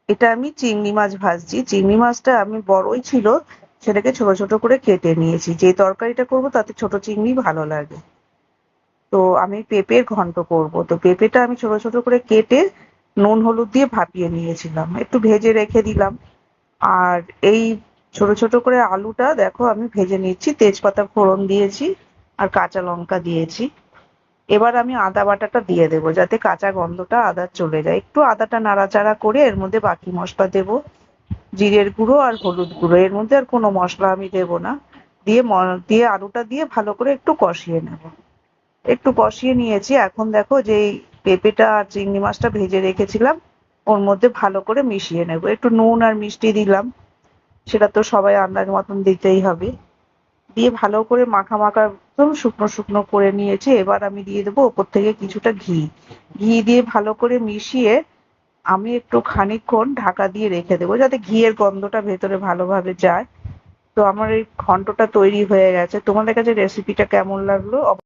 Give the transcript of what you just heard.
এটা আমি চিংড়ি মাছ ভাজছি। চিংড়ি মাছটা আমি বড়ই ছিল, সেটাকে ছোট ছোট করে কেটে নিয়েছি। যে তরকারিটা করবো তাতে ছোট চিংড়ি ভালো লাগে। তো আমি পেঁপের ঘন্ট করব, তো পেঁপেটা আমি ছোট ছোট করে কেটে নুন হলুদ দিয়ে ভাপিয়ে নিয়েছিলাম, একটু ভেজে রেখে দিলাম। আর এই ছোট ছোট করে আলুটা দেখো আমি ভেজে নিচ্ছি, তেজপাতা ফোড়ন দিয়েছি আর কাঁচা লঙ্কা দিয়েছি। এবার আমি আদা বাটাটা দিয়ে দেবো যাতে কাঁচা গন্ধটা আদার চলে যায়। একটু আদাটা নাড়াচাড়া করে এর মধ্যে বাকি মশলা দেবো, জিরের গুঁড়ো আর হলুদ গুঁড়ো, এর মধ্যে আর কোনো মশলা আমি দেবো না। দিয়ে আলুটা দিয়ে ভালো করে একটু কষিয়ে নেব। একটু কষিয়ে নিয়েছি, এখন দেখো যে এই পেঁপেটা আর চিংড়ি মাছটা ভেজে রেখেছিলাম ওর মধ্যে ভালো করে মিশিয়ে নেব। একটু নুন আর মিষ্টি দিলাম, সেটা তো সবাই আন্দাজ মতন দিতেই হবে। দিয়ে ভালো করে মাখা মাখা একদম শুকনো শুকনো করে নিয়েছি। এবার আমি দিয়ে দেবো ওপর থেকে কিছুটা ঘি। ঘি দিয়ে ভালো করে মিশিয়ে আমি একটু খানিকক্ষণ ঢাকা দিয়ে রেখে দেবো যাতে ঘিয়ের গন্ধটা ভেতরে ভালোভাবে যায়। তো আমার এই ঘন্টটা তৈরি হয়ে গেছে। তোমাদের কাছে রেসিপিটা কেমন লাগলো?